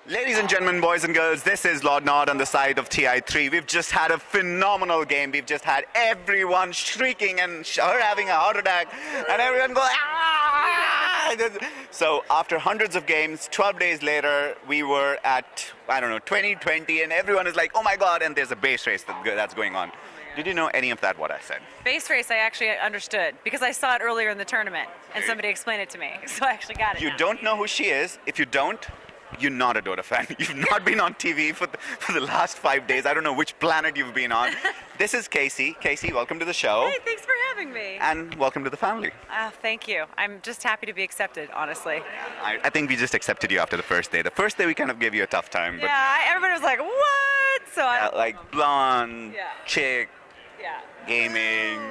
Ladies and gentlemen, boys and girls, this is Lord Nod on the side of TI3. We've just had a phenomenal game. We've just had everyone shrieking and her having a heart attack and everyone going, ah! So after hundreds of games, 12 days later, we were at, I don't know, 2020, and everyone is like, oh my God, and there's a base race that's going on. Did you know any of that, what I said? Base race, I actually understood because I saw it earlier in the tournament and somebody explained it to me. So I actually got it. You don't know who she is. If you don't, you're not a Dota fan. You've not been on TV for the last 5 days. I don't know which planet you've been on. This is Kaci. Kaci, welcome to the show. Hey, thanks for having me. And welcome to the family. Thank you. I'm just happy to be accepted, honestly. I think we just accepted you after the first day. The first day we kind of gave you a tough time. But yeah, everybody was like, what? So like blonde, chick, yeah. Gaming.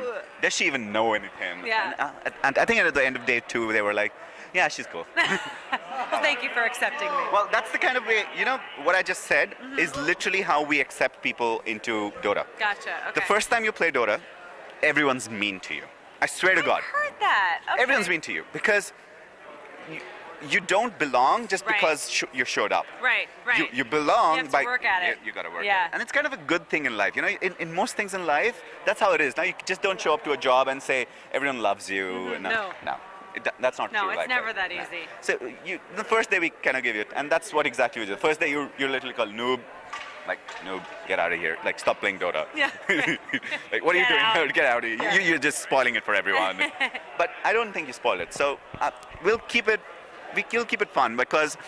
Does she even know anything? Yeah. And I think at the end of day 2, they were like, yeah, she's cool. Well, thank you for accepting me. Well, that's the kind of way, you know, what I just said is literally how we accept people into Dota. Gotcha, okay. The first time you play Dota, everyone's mean to you. I swear to God. I heard that. Okay. Everyone's mean to you because you don't belong just because you showed up. Right. You belong you have to work at it. You got to work yeah. at it. And it's kind of a good thing in life. You know, in most things in life, that's how it is. Now, you just don't show up to a job and say, everyone loves you. No. That's not true. No, it's never that easy. So the first day we kind of give you, and that's what exactly we did. The first day you're literally called noob, like noob, get out of here, like stop playing Dota. Yeah. Like what are you doing? Get out of here. Yeah. You're just spoiling it for everyone. But I don't think you spoiled it. So we'll keep it fun because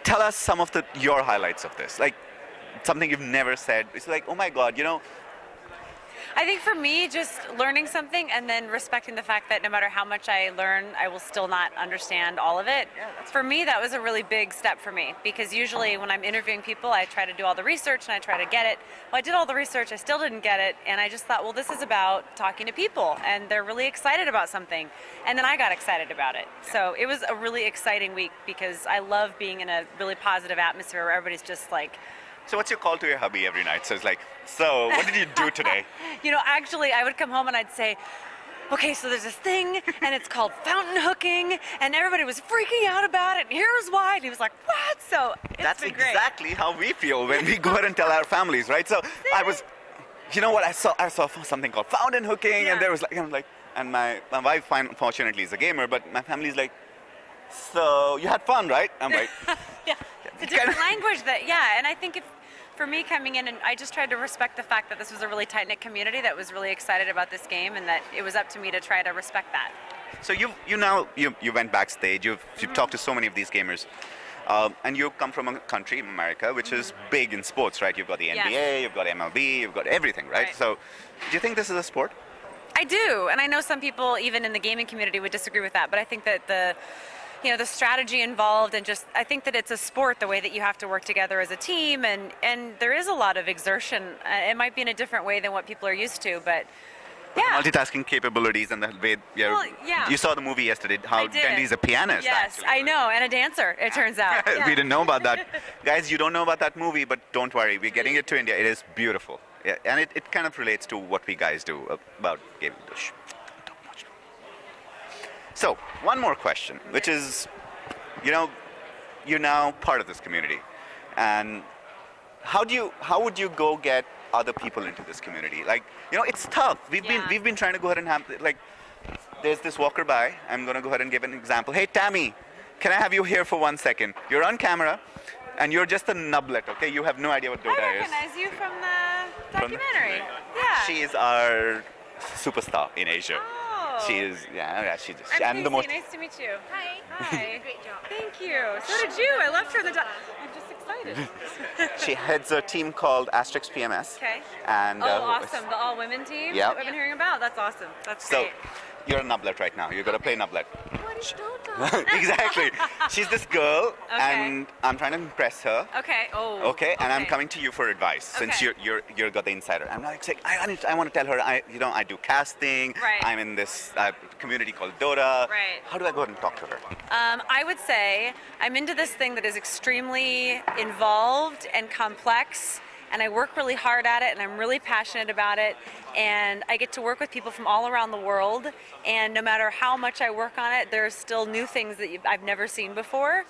tell us some of your highlights of this, like something you've never said. It's like, oh my God, you know. I think for me, just learning something and then respecting the fact that no matter how much I learn, I will still not understand all of it. Yeah, for me, that was a really big step for me because usually when I'm interviewing people, I try to do all the research and I try to get it. Well, I did all the research, I still didn't get it, and I just thought, well, this is about talking to people and they're really excited about something. And then I got excited about it. So it was a really exciting week because I love being in a really positive atmosphere where everybody's just like, so what's your call to your hubby every night? So it's like, so what did you do today? You know, actually, I would come home and I'd say, okay, so there's this thing, and it's called fountain hooking, and everybody was freaking out about it, and here's why. And he was like, what? So that's exactly how we feel when we go ahead and tell our families, right? So I was, you know what, I saw something called fountain hooking, and there was like, I'm like, and my wife, unfortunately, is a gamer, but my family's like, so you had fun, right? I'm like, yeah. It's a different language and I think for me coming in, and I just tried to respect the fact that this was a really tight-knit community that was really excited about this game, and that it was up to me to try to respect that. So you went backstage, you've talked to so many of these gamers, and you come from a country, America, which is big in sports, right? You've got the NBA, you've got MLB, you've got everything, right? So do you think this is a sport? I do, and I know some people even in the gaming community would disagree with that, but I think that the strategy involved and just, I think that it's a sport the way that you have to work together as a team, and there is a lot of exertion. It might be in a different way than what people are used to, but yeah. Multitasking capabilities and the way, you saw the movie yesterday, how Dendy's a pianist. Yes, actually, I know, and a dancer, it turns out. We didn't know about that. Guys, you don't know about that movie, but don't worry, we're getting it to India. It is beautiful. Yeah, and it kind of relates to what we guys do about gaming. So, one more question, which is, you're now part of this community, and how would you go get other people into this community? Like, it's tough. We've been trying to go ahead and have, like, there's this walker by. I'm gonna go ahead and give an example. Hey, Tammy, can I have you here for 1 second? You're on camera, and you're just a nublet, okay? You have no idea what Dota is. I recognize you from the documentary. Yeah. She is our superstar in Asia. She is, she's just, I'm Kaci, nice to meet you. Hi. Hi. Great job. Thank you. So did you. I left her in the I'm just excited. She heads a team called Asterix PMS. Okay. And, awesome. The all-women team that I've been hearing about. That's awesome. That's great. So, you're a nublet right now. You're going to play nublet. What is Dota? Exactly. She's this girl, and I'm trying to impress her. Okay. Okay, and I'm coming to you for advice since you're got the insider. I'm like, I want to tell her I do casting. Right. I'm in this community called Dota. Right. How do I go ahead and talk to her? I would say I'm into this thing that is extremely involved and complex. And I work really hard at it, and I'm really passionate about it, and I get to work with people from all around the world, and no matter how much I work on it, there's still new things that I've never seen before,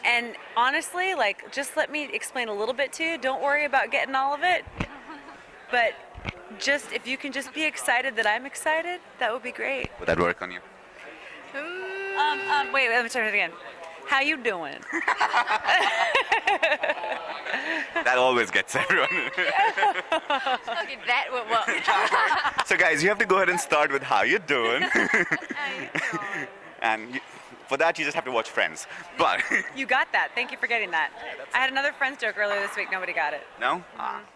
And honestly, like, just let me explain a little bit to you. Don't worry about getting all of it. But just, if you can just be excited that I'm excited, that would be great. Would that work on you? Wait, let me try it again. How you doing? That always gets everyone. Okay, that well. So guys, you have to go ahead and start with how you doing. And for that, you just have to watch Friends. But You got that. Thank you for getting that. I had another Friends joke earlier this week. Nobody got it. no,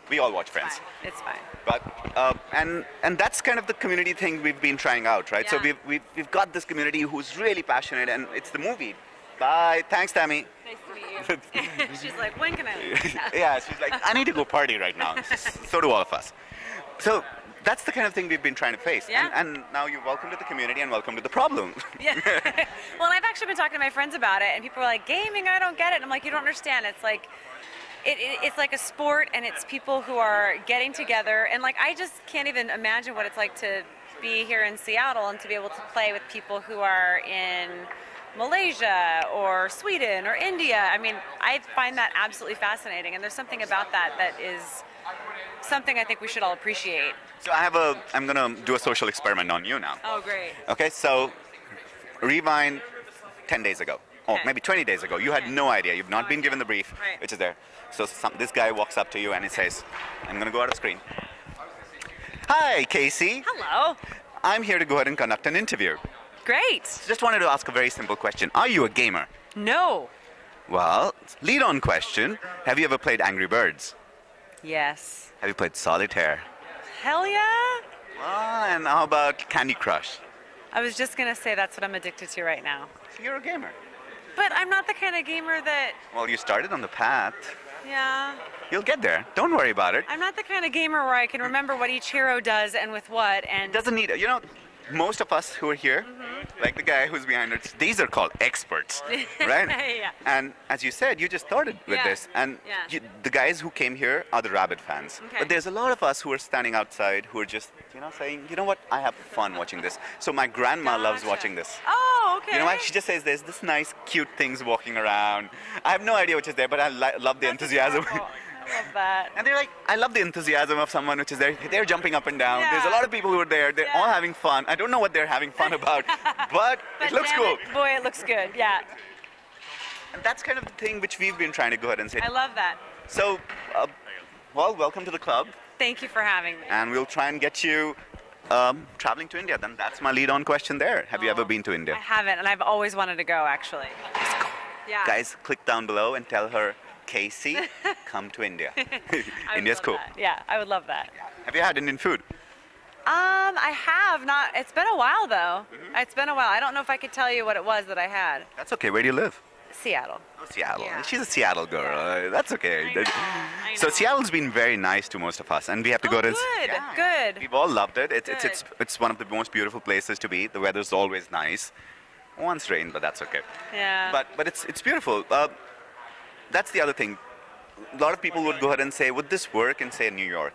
we all watch Friends. Fine. It's fine. But and that's kind of the community thing we've been trying out, right? So Yeah. we've got this community who's really passionate, and it's the movie. Bye. Thanks, Tammy. Nice to meet you. She's like, when can I leave? Yeah, she's like, I need to go party right now. So do all of us. So that's the kind of thing we've been trying to face. Yeah. And now you're welcome to the community and welcome to the problem. Yeah. Well, and I've actually been talking to my friends about it, and people are like, gaming, I don't get it. And I'm like, you don't understand. It's like, it's like a sport, and it's people who are getting together. And like, I just can't even imagine what it's like to be here in Seattle and to be able to play with people who are in Malaysia or Sweden or India. I mean, I find that absolutely fascinating, and there's something about that that is something I think we should all appreciate. So I'm gonna do a social experiment on you now. Oh, great. Okay, so rewind 10 days ago. Or Okay. maybe 20 days ago. You had no idea. You've not been given the brief, Right. which is there. So this guy walks up to you and he says, I'm gonna go out of screen. Hi, Casey. Hello. I'm here to go ahead and conduct an interview. Great. Just wanted to ask a very simple question. Are you a gamer? No. Well, lead on question. Have you ever played Angry Birds? Yes. Have you played Solitaire? Hell yeah. Well, and how about Candy Crush? I was just going to say that's what I'm addicted to right now. So you're a gamer. But I'm not the kind of gamer that, Well, you started on the path. yeah. You'll get there. Don't worry about it. I'm not the kind of gamer where I can remember what each hero does and with what. And Doesn't need, most of us who are here, like the guy who's behind us, these are called experts, right? Yeah. And as you said, you just started with Yeah. this. And Yeah. the guys who came here are the Rabbit fans. Okay. But there's a lot of us who are standing outside who are just, saying, you know what, I have fun watching this. So my grandma loves Gotcha. watching this. Oh, okay. You know what? She just says there's this nice, cute things walking around. I have no idea which is there, but I love the That's enthusiasm. adorable. I love that. And they're like, I love the enthusiasm of someone which is there. They're jumping up and down. Yeah. There's a lot of people who are there. They're Yeah. all having fun. I don't know what they're having fun about, but it looks damn cool. it, boy, it looks good. Yeah. And that's kind of the thing which we've been trying to go ahead and say. I love that. So, well, welcome to the club. Thank you for having me. And we'll try and get you traveling to India. Then that's my lead-on question there. Have you ever been to India? I haven't, and I've always wanted to go, actually. Let's go. Yeah. Guys, click down below and tell her, Casey, come to India. I would India's love cool. that. Yeah, I would love that. Have you had Indian food? I have not. It's been a while, though. It's been a while. I don't know if I could tell you what it was that I had. That's okay. Where do you live? Seattle. Oh, Seattle. Yeah. She's a Seattle girl. That's okay. I know, I So know. Seattle's been very nice to most of us, and we have to go Oh, to. good, Yeah. good. We've all loved it. It's Good. it's one of the most beautiful places to be. The weather's always nice. Once rain, but that's okay. Yeah. But it's beautiful. That's the other thing. A lot of people would go ahead and say, would this work in, say, New York?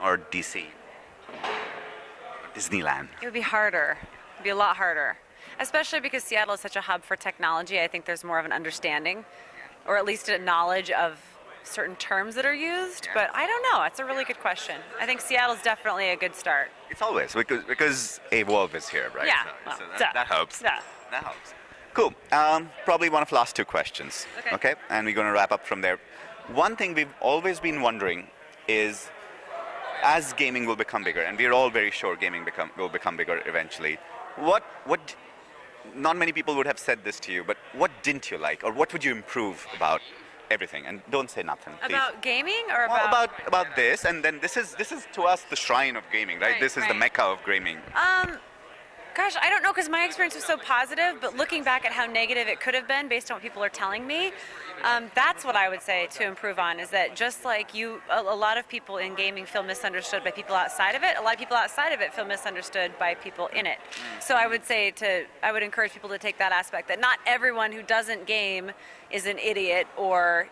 Or DC? Or Disneyland? It would be harder. It'd be a lot harder. Especially because Seattle is such a hub for technology. I think there's more of an understanding, or at least a knowledge of certain terms that are used. Yeah. But I don't know. It's a really good question. I think Seattle's definitely a good start. It's always, because Evolve is here, right? Yeah, So, well, so duh. that helps. Yeah. That helps. Cool. Probably one of the last two questions. Okay. And we're going to wrap up from there. One thing we've always been wondering is, as gaming will become bigger, and we're all very sure gaming will become bigger eventually, what not many people would have said this to you, but what didn't you like, or what would you improve about everything? And don't say nothing, please. About gaming or Well, about? about this, and then this is to us the shrine of gaming, right? Right, This is the right. mecca of gaming. Gosh, I don't know, because my experience was so positive, but looking back at how negative it could have been based on what people are telling me, that's what I would say to improve on, is that just like you, a lot of people in gaming feel misunderstood by people outside of it, a lot of people outside of it feel misunderstood by people in it. So I would say I would encourage people to take that aspect, that not everyone who doesn't game is an idiot or,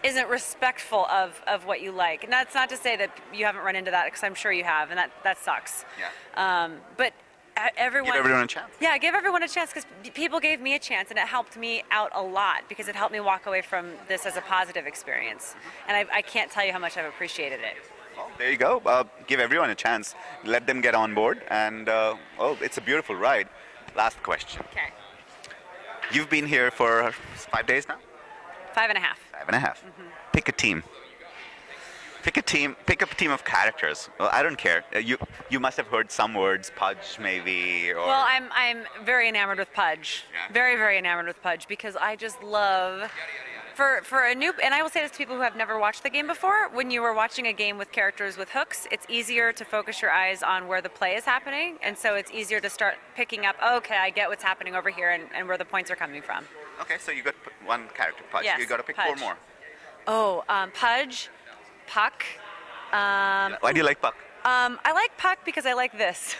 isn't respectful of what you like. And that's not to say that you haven't run into that, because I'm sure you have, and that sucks. Yeah. But everyone. Give everyone a chance. Yeah, give everyone a chance because people gave me a chance and it helped me out a lot because it helped me walk away from this as a positive experience. And I can't tell you how much I've appreciated it. Well, there you go. Give everyone a chance. Let them get on board. And, oh, it's a beautiful ride. Last question. Okay. You've been here for 5 days now? 5.5. 5.5. Pick a team. Pick a team. Pick up a team of characters. Well, I don't care. You must have heard some words, Pudge maybe, or. Well, I'm very enamored with Pudge. Yeah. Very, very enamored with Pudge because I just love. For a noob, and I will say this to people who have never watched the game before, when you are watching a game with characters with hooks, it's easier to focus your eyes on where the play is happening, and so it's easier to start picking up, okay, I get what's happening over here and where the points are coming from. Okay, so you got one character, Pudge. Yes, You got to pick Pudge. 4 more. Oh, Pudge, Puck. Why do you like Puck? I like Puck because I like this.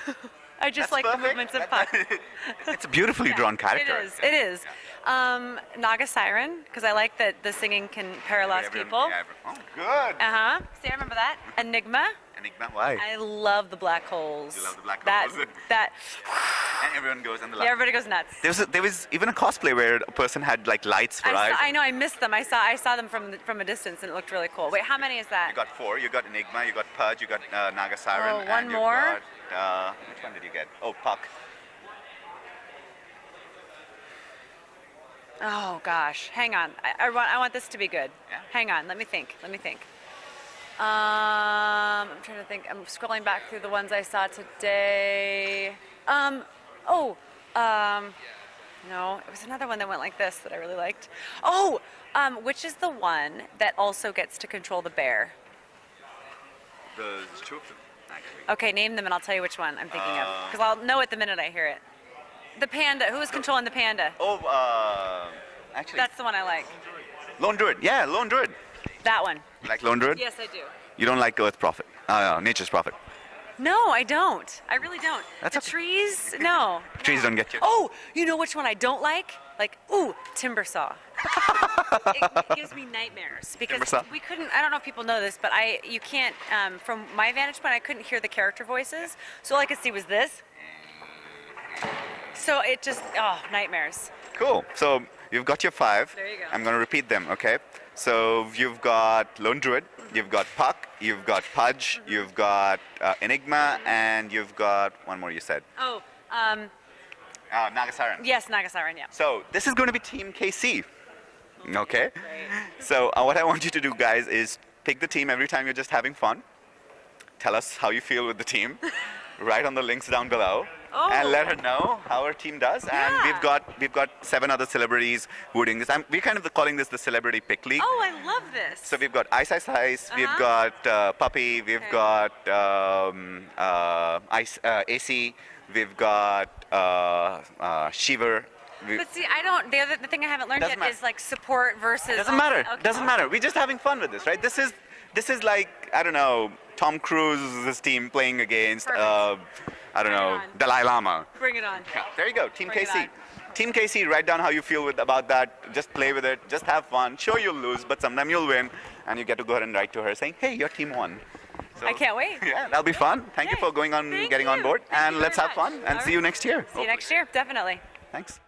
I just That's like perfect. the movements of Puck. It's a beautifully drawn character. It is. It is. Naga Siren, because I like that the singing can paralyze people. Yeah, oh, good. See, I remember that. Enigma. Enigma, why? I love the black holes. You love the black that, holes. That. And everyone goes in the Yeah, everybody goes nuts. There was even a cosplay where a person had like lights for eyes. I know. I missed them. I saw them from a distance, and it looked really cool. Wait, how many is that? You got 4. You got Enigma. You got Pudge. You got Naga Siren. Oh, and one you've more? Got, which one did you get? Oh, Puck. Oh gosh, hang on. I want this to be good. Yeah. Hang on. Let me think. I'm trying to think. I'm scrolling back through the ones I saw today. No, it was another one that went like this that I really liked. Oh, which is the one that also gets to control the bear? There's 2 of them, actually. Okay, name them and I'll tell you which one I'm thinking of. Because I'll know it the minute I hear it. The panda. Who is controlling the panda? Oh, actually. That's the one I like. Lone Druid. Yeah, Lone Druid. That one. You like Lone Druid? Yes, I do. You don't like Earth Prophet. Nature's Prophet. No, I don't. I really don't. That's the okay. trees, no. Trees don't get you. Oh, you know which one I don't like? Like, ooh, timber saw. It gives me nightmares because Timbersaw? we couldn't. I don't know if people know this, but you can't. From my vantage point, I couldn't hear the character voices, so all I could see was this. So it just nightmares. Cool. So you've got your 5. There you go. I'm going to repeat them, okay? So you've got Lone Druid, you've got Puck, you've got Pudge, you've got Enigma, and you've got one more you said. Oh, Naga Siren. yes, Naga Siren, yeah. So this is going to be Team KC. Okay? Great. So what I want you to do, guys, is pick the team every time you're just having fun. Tell us how you feel with the team. Write on the links down below. Oh. And let her know how her team does. Yeah. And we've got 7 other celebrities who are doing this. We're kind of calling this the Celebrity Pick League. Oh, I love this. So we've got Ice, we've got Puppy, we've got AC, we've got Shiver. But see, the thing I haven't learned Doesn't yet matter. is like support versus. Doesn't matter. Okay. Doesn't matter. We're just having fun with this, right? This is like, I don't know, Tom Cruise's team playing against, I don't know, on. Dalai Lama. Bring it on. Yeah, there you go, Team Bring it KC. Team KC, write down how you feel about that. Just play with it. Just have fun. Sure, you'll lose, but sometime you'll win. And you get to go ahead and write to her saying, hey, your team won. So, I can't wait. Yeah, that'll be fun. Thank you for getting on board. Thank and you let's very have fun. much. And All see you right. next year. See you next year, definitely. Thanks.